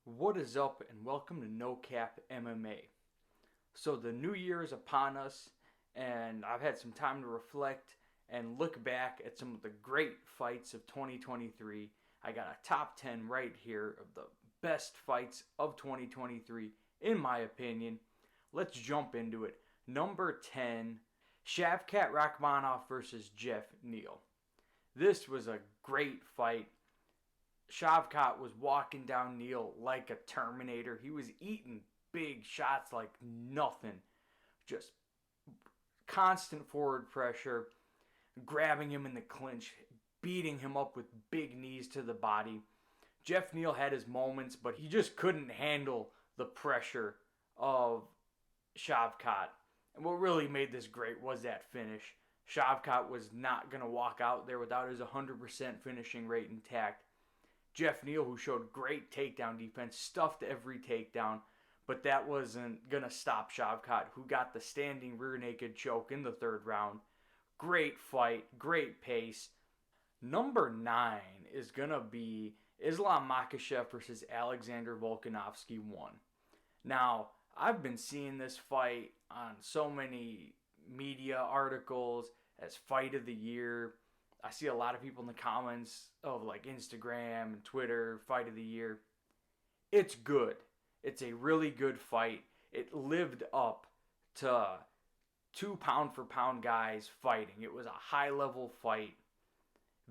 What is up, and welcome to No Cap MMA. So, the new year is upon us, and I've had some time to reflect and look back at some of the great fights of 2023. I got a top 10 right here of the best fights of 2023, in my opinion. Let's jump into it. Number 10, Shavkat Rakhmonov versus Geoff Neal. This was a great fight. Shavkat was walking down Neal like a Terminator. He was eating big shots like nothing. Just constant forward pressure, grabbing him in the clinch, beating him up with big knees to the body. Geoff Neal had his moments, but he just couldn't handle the pressure of Shavkat. And what really made this great was that finish. Shavkat was not going to walk out there without his 100% finishing rate intact. Geoff Neal, who showed great takedown defense, stuffed every takedown, but that wasn't going to stop Shavkat, who got the standing rear naked choke in the third round. Great fight, great pace. Number 9 is going to be Islam Makhachev versus Alexander Volkanovski 1. Now, I've been seeing this fight on so many media articles as fight of the year. I see a lot of people in the comments of like Instagram and Twitter, fight of the year. It's good. It's a really good fight. It lived up to 2 pound for pound guys fighting. It was a high level fight.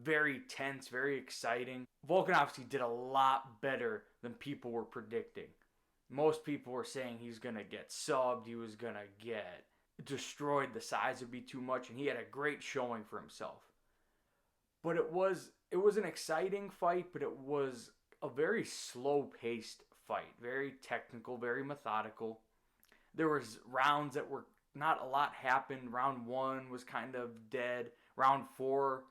Very tense, very exciting. Volkanovski did a lot better than people were predicting. Most people were saying he's going to get subbed, he was going to get destroyed, the size would be too much, and he had a great showing for himself. But it was an exciting fight, but it was a very slow-paced fight. Very technical, very methodical. There was rounds that were not a lot happened. Round 1 was kind of dead. Round 4,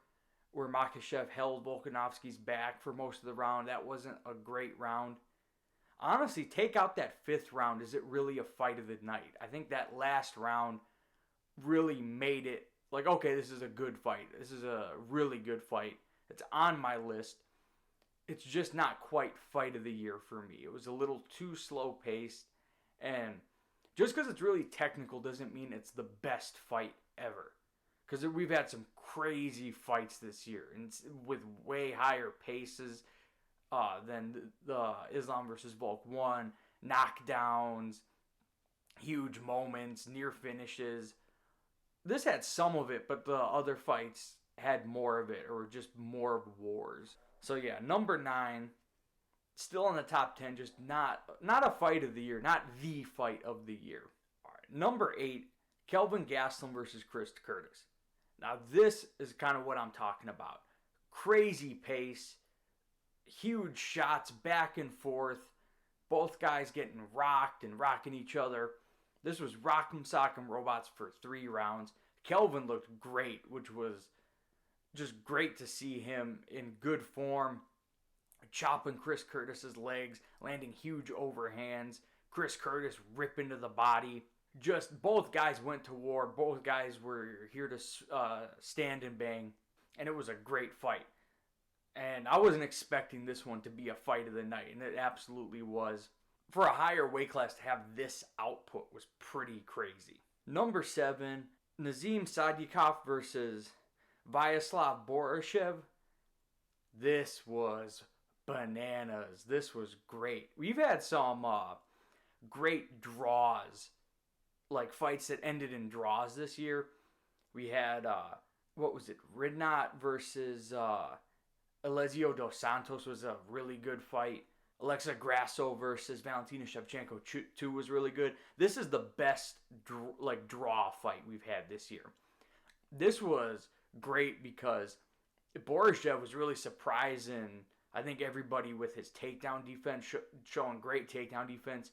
where Makhachev held Volkanovski's back for most of the round, that wasn't a great round. Honestly, take out that 5th round. Is it really a fight of the night? I think that last round really made it like, okay, this is a good fight. This is a really good fight. It's on my list. It's just not quite fight of the year for me. It was a little too slow paced. And just because it's really technical doesn't mean it's the best fight ever. Because we've had some crazy fights this year and with way higher paces than the Islam versus Volk 1. Knockdowns, huge moments, near finishes. This had some of it, but the other fights had more of it, or just more wars. So yeah, number 9, still in the top 10, just not a fight of the year, not the fight of the year. All right, number 8, Kelvin Gastelum versus Chris Curtis. Now this is kind of what I'm talking about. Crazy pace, huge shots back and forth, both guys getting rocked and rocking each other. This was Rock'em Sock'em Robots for 3 rounds. Kelvin looked great, which was just great to see him in good form, chopping Chris Curtis's legs, landing huge overhands. Chris Curtis ripping to the body. Just both guys went to war. Both guys were here to stand and bang, and it was a great fight. And I wasn't expecting this one to be a fight of the night, and it absolutely was. For a higher weight class to have this output was pretty crazy. Number 7, Nazim Sadykhov versus Vyacheslav Borshchev. This was bananas. This was great. We've had some great draws, like fights that ended in draws this year. We had, Ridnot versus Alessio Dos Santos was a really good fight. Alexa Grasso versus Valentina Shevchenko 2 was really good. This is the best draw fight we've had this year. This was great because Borshchev was really surprising, I think, everybody with his takedown defense, showing great takedown defense,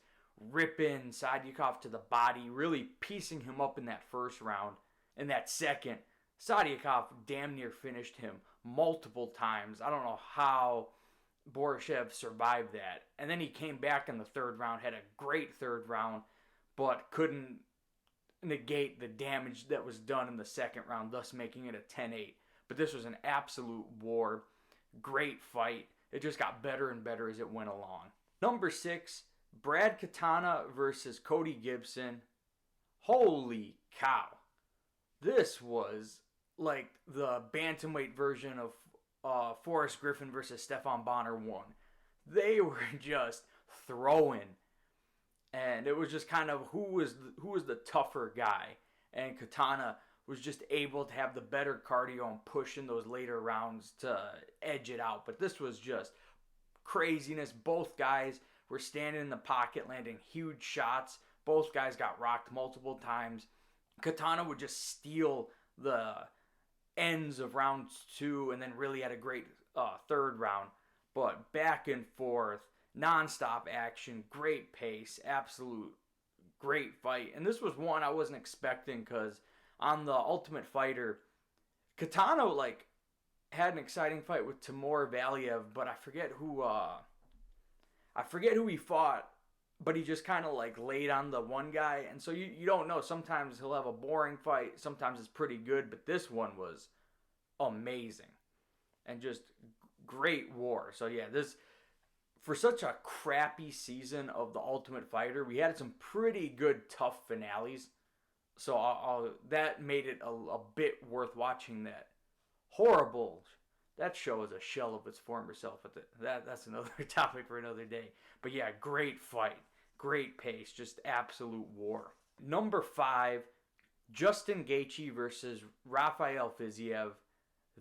ripping Sadykhov to the body, really piecing him up in that first round. In that second, Sadykhov damn near finished him multiple times. I don't know how Borshchev survived that. And then he came back in the third round, had a great third round, but couldn't negate the damage that was done in the second round, thus making it a 10-8. But this was an absolute war. Great fight. It just got better and better as it went along. Number 6, Brad Katana versus Cody Gibson. Holy cow. This was like the bantamweight version of Forrest Griffin versus Stefan Bonner 1. They were just throwing, and it was just kind of who was the tougher guy. And Katana was just able to have the better cardio and push in those later rounds to edge it out. But this was just craziness. Both guys were standing in the pocket, landing huge shots. Both guys got rocked multiple times. Katana would just steal the ends of round 2 and then really had a great third round. But back and forth, nonstop action, great pace, absolute great fight. And this was one I wasn't expecting because on the Ultimate Fighter, Katana had an exciting fight with Timur Valiev, but I forget who he fought, but he just kind of laid on the one guy, and so you don't know. Sometimes he'll have a boring fight, sometimes it's pretty good, but this one was amazing and just great war. So yeah, this, for such a crappy season of the Ultimate Fighter, we had some pretty good tough finales. So that made it a bit worth watching. That horrible, that show is a shell of its former self. That's another topic for another day. But yeah, great fight, great pace, just absolute war. Number 5, Justin Gaethje versus Rafael Fiziev.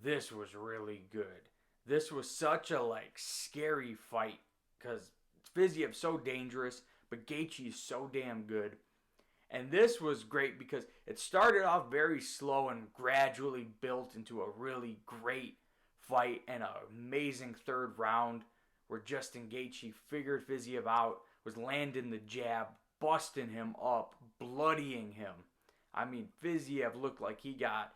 This was really good. This was such a scary fight because Fiziev's so dangerous, but Gaethje is so damn good. And this was great because it started off very slow and gradually built into a really great fight and an amazing third round where Justin Gaethje figured Fiziev out, was landing the jab, busting him up, bloodying him. I mean, Fiziev looked like he got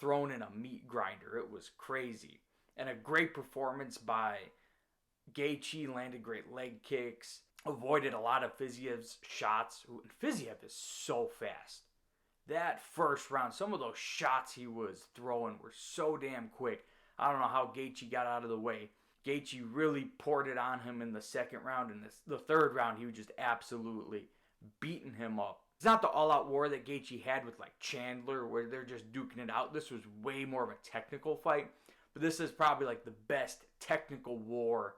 thrown in a meat grinder. It was crazy. And a great performance by Gaethje, landed great leg kicks, avoided a lot of Fiziev's shots. Fiziev is so fast. That first round, some of those shots he was throwing were so damn quick. I don't know how Gaethje got out of the way. Gaethje really poured it on him in the second round. And the third round, he was just absolutely beating him up. It's not the all-out war that Gaethje had with Chandler, where they're just duking it out. This was way more of a technical fight. But this is probably the best technical war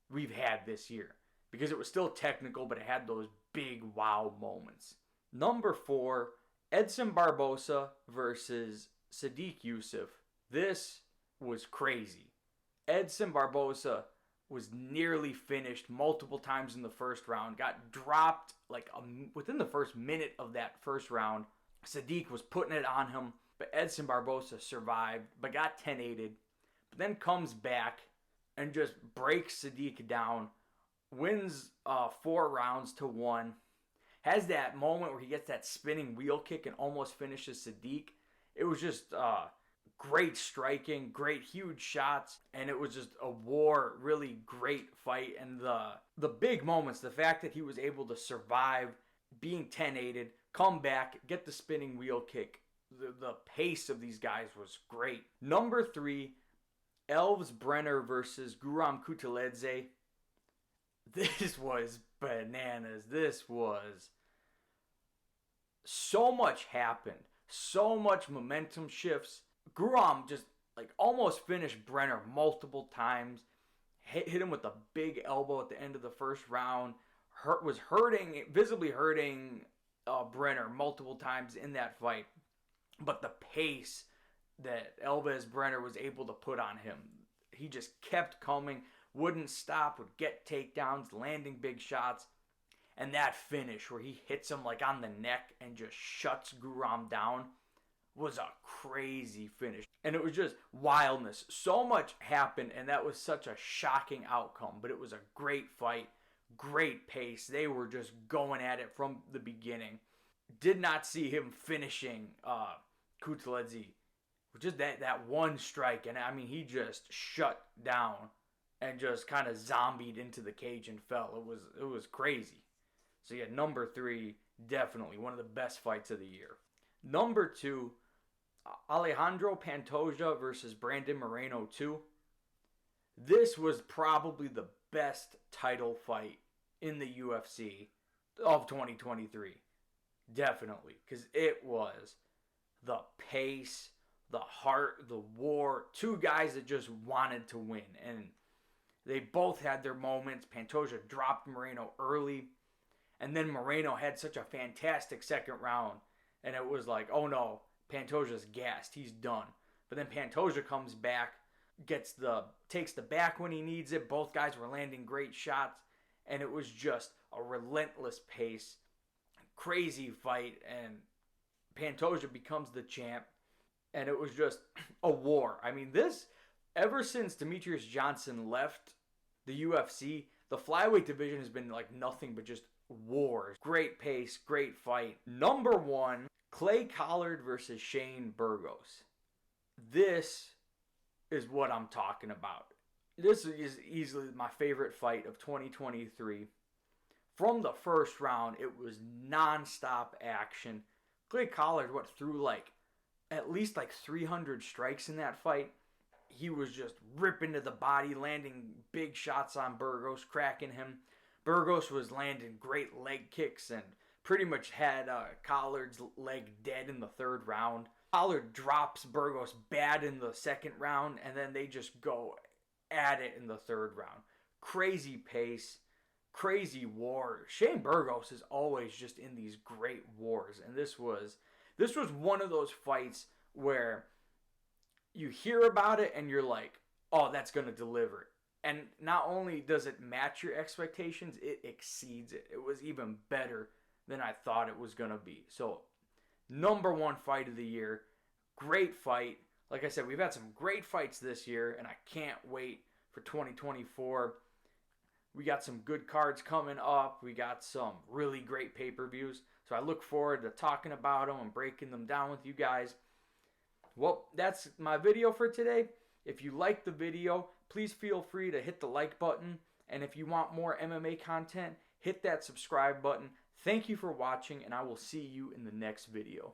we've had this year. Because it was still technical, but it had those big wow moments. Number 4, Edson Barboza versus Sodiq Yusuff. This was crazy. Edson Barboza was nearly finished multiple times in the first round. Got dropped within the first minute of that first round. Sodiq was putting it on him, but Edson Barboza survived, but got 10-8'd. But then comes back and just breaks Sodiq down. Wins 4 rounds to 1. Has that moment where he gets that spinning wheel kick and almost finishes Sodiq. It was just great striking, great huge shots, and it was just a war, really great fight. And the big moments, the fact that he was able to survive being 10-8'd, come back, get the spinning wheel kick. The pace of these guys was great. Number 3, Elves Brenner versus Guram Kutateladze. This was bananas. This was, so much happened. So much momentum shifts. Guram just almost finished Brenner multiple times. Hit him with a big elbow at the end of the first round. Was visibly hurting Brenner multiple times in that fight. But the pace that Elves Brenner was able to put on him, he just kept coming. Wouldn't stop, would get takedowns, landing big shots. And that finish where he hits him on the neck and just shuts Guram down was a crazy finish. And it was just wildness. So much happened, and that was such a shocking outcome. But it was a great fight, great pace. They were just going at it from the beginning. Did not see him finishing Kutateladze. Just that one strike. And I mean, he just shut down and just kind of zombied into the cage and fell. It was crazy. So yeah, number 3, definitely one of the best fights of the year. Number 2, Alejandro Pantoja versus Brandon Moreno 2. This was probably the best title fight in the UFC of 2023. Definitely. Because it was the pace, the heart, the war. Two guys that just wanted to win. And they both had their moments. Pantoja dropped Moreno early. And then Moreno had such a fantastic second round. And it was like, oh no, Pantoja's gassed. He's done. But then Pantoja comes back, takes the back when he needs it. Both guys were landing great shots. And it was just a relentless pace. Crazy fight. And Pantoja becomes the champ. And it was just a war. I mean, ever since Demetrius Johnson left the UFC, the flyweight division has been like nothing but just wars. Great pace, great fight. Number 1, Clay Collard versus Shane Burgos. This is what I'm talking about. This is easily my favorite fight of 2023. From the first round, it was non-stop action. Clay Collard threw at least 300 strikes in that fight. He was just ripping to the body, landing big shots on Burgos, cracking him. Burgos was landing great leg kicks and pretty much had Collard's leg dead in the third round. Collard drops Burgos bad in the second round, and then they just go at it in the third round. Crazy pace, crazy war. Shane Burgos is always just in these great wars, and this was one of those fights where you hear about it and you're like, oh, that's going to deliver. And not only does it match your expectations, it exceeds it. It was even better than I thought it was going to be. So, number 1 fight of the year. Great fight. Like I said, we've had some great fights this year, and I can't wait for 2024. We got some good cards coming up. We got some really great pay-per-views. So I look forward to talking about them and breaking them down with you guys. Well, that's my video for today. If you liked the video, please feel free to hit the like button. And if you want more MMA content, hit that subscribe button. Thank you for watching, and I will see you in the next video.